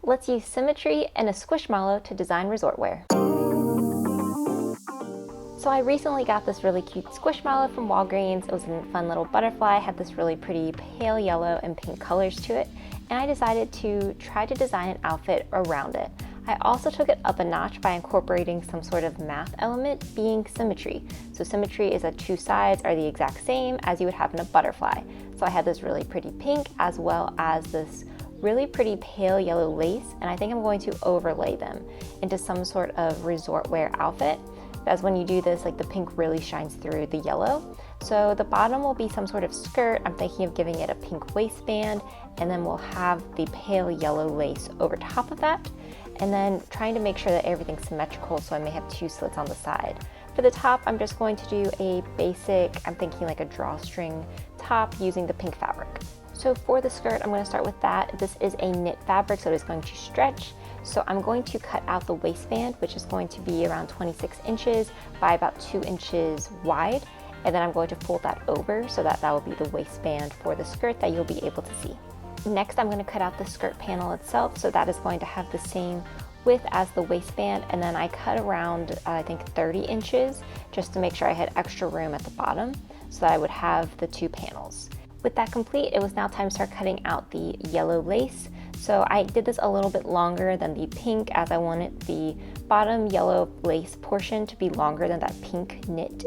Let's use Symmetry and a Squishmallow to design resort wear. So I recently got this really cute Squishmallow from Walgreens. It was a fun little butterfly, had this really pretty pale yellow and pink colors to it, and I decided to try to design an outfit around it. I also took it up a notch by incorporating some sort of math element, being symmetry. So symmetry is that two sides are the exact same as you would have in a butterfly. So I had this really pretty pink as well as this really pretty pale yellow lace, and I think I'm going to overlay them into some sort of resort wear outfit. As when you do this, like the pink really shines through the yellow. So the bottom will be some sort of skirt. I'm thinking of giving it a pink waistband, and then we'll have the pale yellow lace over top of that. And then trying to make sure that everything's symmetrical, so I may have two slits on the side. For the top, I'm just going to do a basic, I'm thinking like a drawstring top using the pink fabric. So for the skirt, I'm going to start with that. This is a knit fabric, so it is going to stretch. So I'm going to cut out the waistband, which is going to be around 26 inches by about 2 inches wide. And then I'm going to fold that over so that will be the waistband for the skirt that you'll be able to see. Next, I'm going to cut out the skirt panel itself, so that is going to have the same width as the waistband, and then I cut around I think 30 inches just to make sure I had extra room at the bottom so that I would have the two panels. With that complete, it was now time to start cutting out the yellow lace. So I did this a little bit longer than the pink, as I wanted the bottom yellow lace portion to be longer than that pink knit.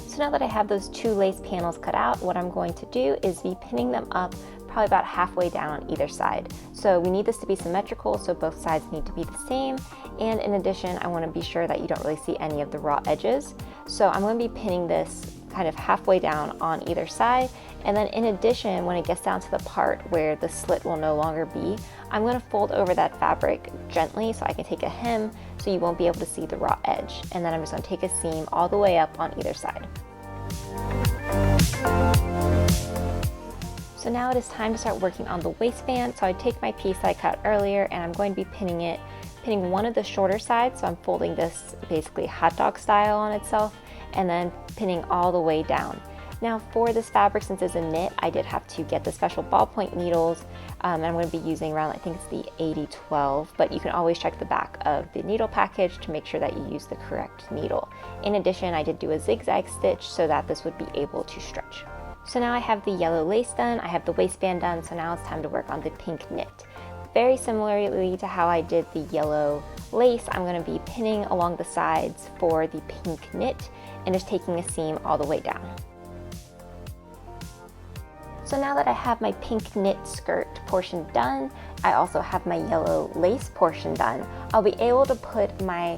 So now that I have those two lace panels cut out, what I'm going to do is be pinning them up probably about halfway down on either side. So we need this to be symmetrical, so both sides need to be the same. And in addition, I want to be sure that you don't really see any of the raw edges. So I'm going to be pinning this kind of halfway down on either side. And then in addition, when it gets down to the part where the slit will no longer be, I'm going to fold over that fabric gently so I can take a hem so you won't be able to see the raw edge. And then I'm just going to take a seam all the way up on either side. So now it is time to start working on the waistband. So I take my piece that I cut earlier and I'm going to be pinning one of the shorter sides. So I'm folding this basically hot dog style on itself and then pinning all the way down. Now for this fabric, since it's a knit, I did have to get the special ballpoint needles, and I'm going to be using around, I think it's the 80-12, but you can always check the back of the needle package to make sure that you use the correct needle. In addition, I did do a zigzag stitch so that this would be able to stretch. So now I have the yellow lace done, I have the waistband done, so now it's time to work on the pink knit. Very similarly to how I did the yellow lace, I'm going to be pinning along the sides for the pink knit and just taking a seam all the way down. So now that I have my pink knit skirt portion done, I also have my yellow lace portion done, I'll be able to put my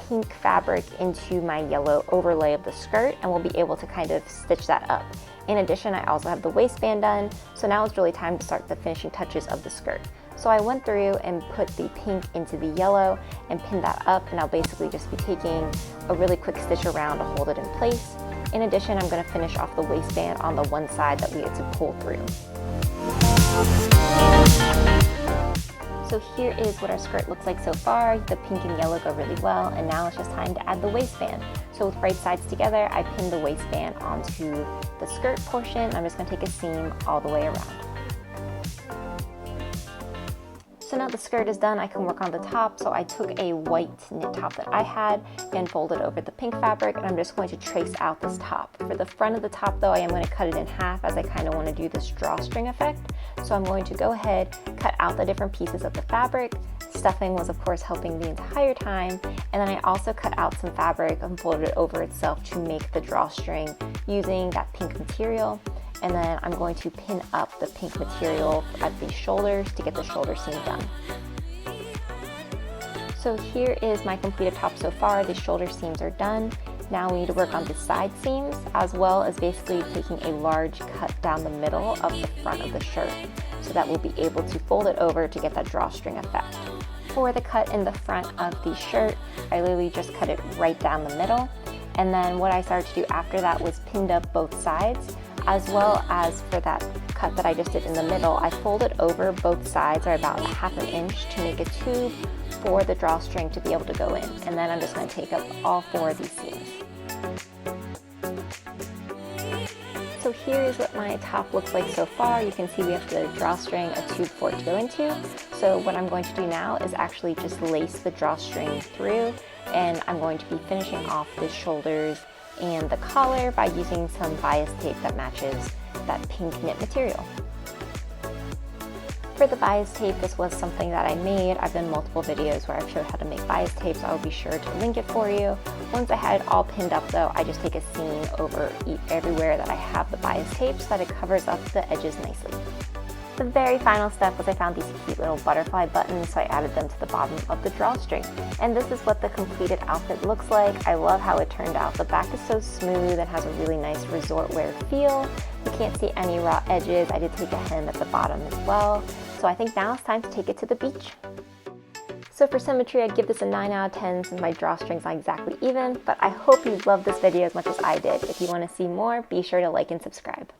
pink fabric into my yellow overlay of the skirt and we'll be able to kind of stitch that up. In addition, I also have the waistband done, so now it's really time to start the finishing touches of the skirt. So I went through and put the pink into the yellow and pinned that up, and I'll basically just be taking a really quick stitch around to hold it in place. In addition, I'm going to finish off the waistband on the one side that we had to pull through. So here is what our skirt looks like so far. The pink and yellow go really well, and now it's just time to add the waistband. So with right sides together, I pinned the waistband onto the skirt portion. I'm just going to take a seam all the way around. So now the skirt is done, I can work on the top. So I took a white knit top that I had and folded over the pink fabric, and I'm just going to trace out this top. For the front of the top though, I am going to cut it in half as I kind of want to do this drawstring effect. So I'm going to go ahead, cut out the different pieces of the fabric. Stuffing was of course helping the entire time, and then I also cut out some fabric and folded it over itself to make the drawstring using that pink material. And then I'm going to pin up the pink material at the shoulders to get the shoulder seam done. So here is my completed top so far. The shoulder seams are done. Now we need to work on the side seams, as well as basically taking a large cut down the middle of the front of the shirt so that we'll be able to fold it over to get that drawstring effect. For the cut in the front of the shirt, I literally just cut it right down the middle. And then what I started to do after that was pinned up both sides, as well as for that cut that I just did in the middle, I folded over both sides or about 1/2 inch to make a tube for the drawstring to be able to go in. And then I'm just going to take up all 4 of these seams. So here's what my top looks like so far. You can see we have the drawstring, a tube for it to go into. So what I'm going to do now is actually just lace the drawstring through, and I'm going to be finishing off the shoulders and the collar by using some bias tape that matches that pink knit material. For the bias tape, this was something that I made. I've done multiple videos where I've showed how to make bias tapes. I will be sure to link it for you. Once I had it all pinned up though, I just take a seam over everywhere that I have the bias tape so that it covers up the edges nicely. The very final step was I found these cute little butterfly buttons, so I added them to the bottom of the drawstring. And this is what the completed outfit looks like. I love how it turned out. The back is so smooth and has a really nice resort wear feel. You can't see any raw edges. I did take a hem at the bottom as well. So I think now it's time to take it to the beach. So for symmetry, I'd give this a 9 out of 10 since my drawstring's not exactly even, but I hope you loved this video as much as I did. If you want to see more, be sure to like and subscribe.